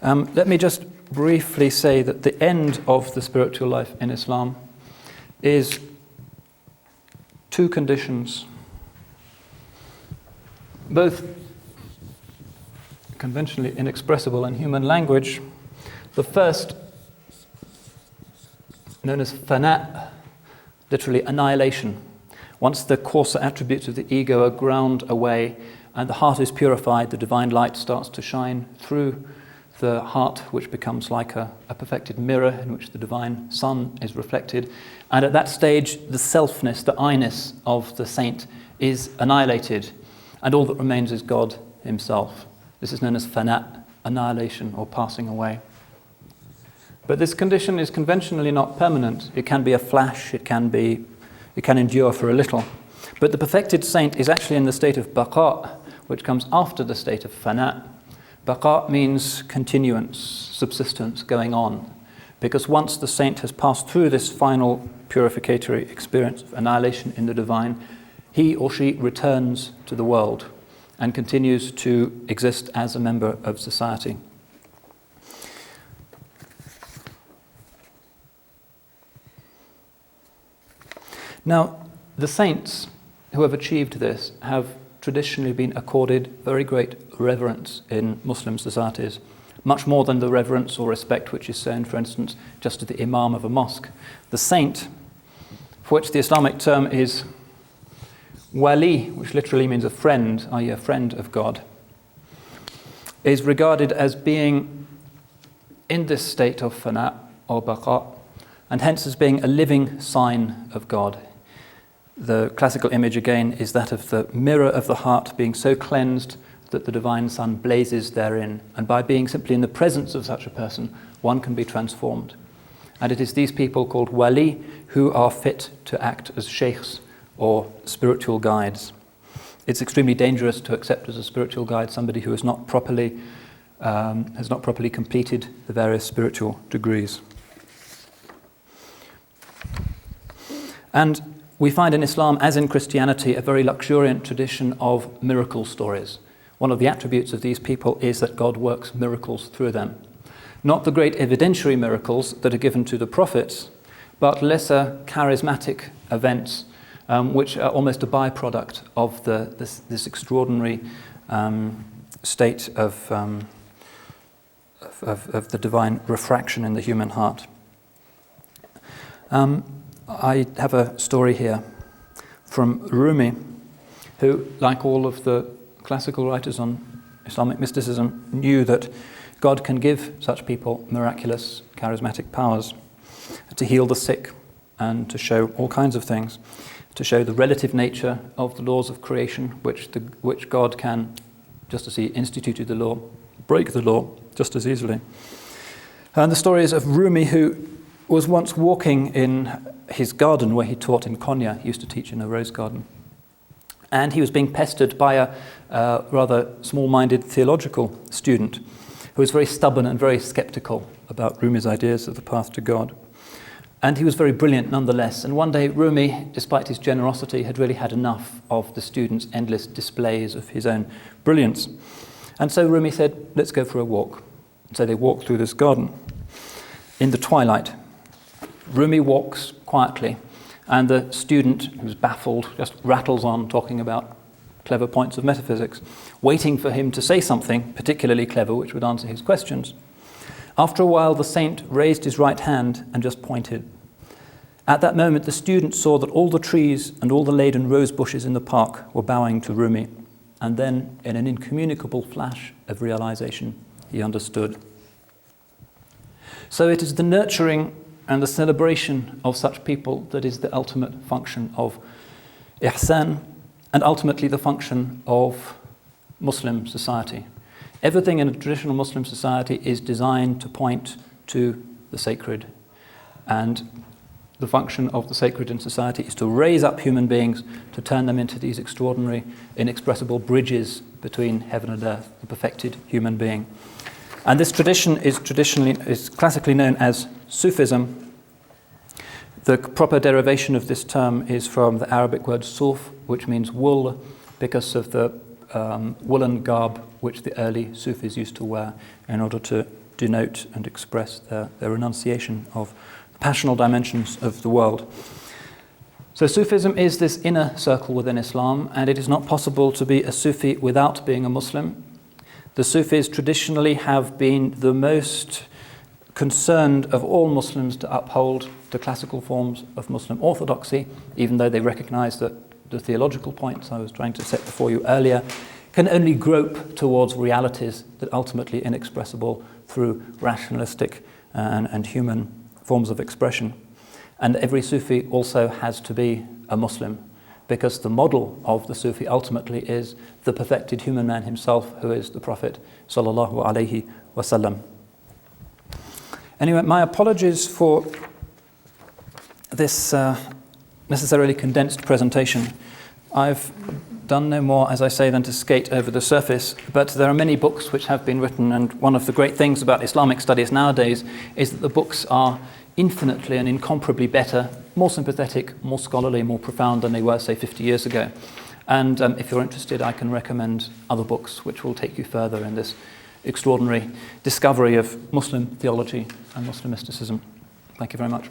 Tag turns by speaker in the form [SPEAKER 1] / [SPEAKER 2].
[SPEAKER 1] Let me just briefly say that the end of the spiritual life in Islam is two conditions, both conventionally inexpressible in human language. The first, known as fana, literally annihilation. Once the coarser attributes of the ego are ground away and the heart is purified, the divine light starts to shine through the heart, which becomes like a perfected mirror in which the divine sun is reflected. And at that stage, the selfness, the I-ness of the saint is annihilated, and all that remains is God himself. This is known as fana, annihilation or passing away. But this condition is conventionally not permanent. It can be a flash, it can endure for a little. But the perfected saint is actually in the state of baqa, which comes after the state of fana. Baqa means continuance, subsistence, going on. Because once the saint has passed through this final purificatory experience of annihilation in the divine, he or she returns to the world and continues to exist as a member of society. Now, the saints who have achieved this have traditionally been accorded very great reverence in Muslim societies, much more than the reverence or respect which is shown, for instance, just to the imam of a mosque. The saint, for which the Islamic term is wali, which literally means a friend, i.e. a friend of God, is regarded as being in this state of fana or baqa, and hence as being a living sign of God. The classical image again is that of the mirror of the heart being so cleansed that the divine sun blazes therein, and by being simply in the presence of such a person, one can be transformed. And it is these people called wali who are fit to act as sheikhs or spiritual guides. It's extremely dangerous to accept as a spiritual guide somebody who has not properly completed the various spiritual degrees. And we find in Islam, as in Christianity, a very luxuriant tradition of miracle stories. One of the attributes of these people is that God works miracles through them. Not the great evidentiary miracles that are given to the prophets, but lesser charismatic events which are almost a byproduct of this extraordinary state of the divine refraction in the human heart. I have a story here from Rumi, who, like all of the classical writers on Islamic mysticism, knew that God can give such people miraculous, charismatic powers to heal the sick and to show all kinds of things, to show the relative nature of the laws of creation, which God can, just as he instituted the law, break the law just as easily. And the story is of Rumi, who was once walking in his garden where he taught in Konya. He used to teach in a rose garden. And he was being pestered by a rather small-minded theological student who was very stubborn and very skeptical about Rumi's ideas of the path to God. And he was very brilliant nonetheless. And one day Rumi, despite his generosity, had really had enough of the student's endless displays of his own brilliance. And so Rumi said, let's go for a walk. And so they walked through this garden in the twilight. Rumi walks quietly, and the student, who's baffled, just rattles on talking about clever points of metaphysics, waiting for him to say something particularly clever which would answer his questions. After a while, the saint raised his right hand and just pointed. At that moment, the student saw that all the trees and all the laden rose bushes in the park were bowing to Rumi, and then, in an incommunicable flash of realization, he understood. So it is the nurturing and the celebration of such people that is the ultimate function of ihsan, and ultimately the function of Muslim society. Everything in a traditional Muslim society is designed to point to the sacred, and the function of the sacred in society is to raise up human beings, to turn them into these extraordinary, inexpressible bridges between heaven and earth, the perfected human being. And this tradition is classically known as Sufism. The proper derivation of this term is from the Arabic word suf, which means wool, because of the woolen garb which the early Sufis used to wear in order to denote and express their renunciation of the passional dimensions of the world. So Sufism is this inner circle within Islam, and it is not possible to be a Sufi without being a Muslim. The Sufis traditionally have been the most concerned of all Muslims to uphold the classical forms of Muslim orthodoxy, even though they recognize that the theological points I was trying to set before you earlier can only grope towards realities that are ultimately inexpressible through rationalistic and human forms of expression. And every Sufi also has to be a Muslim, because the model of the Sufi ultimately is the perfected human man himself, who is the Prophet sallallahu alaihi wasallam. Anyway, my apologies for this necessarily condensed presentation. I've done no more, as I say, than to skate over the surface, but there are many books which have been written, and one of the great things about Islamic studies nowadays is that the books are infinitely and incomparably better, more sympathetic, more scholarly, more profound than they were, say, 50 years ago. And if you're interested, I can recommend other books which will take you further in this extraordinary discovery of Muslim theology and Muslim mysticism. Thank you very much.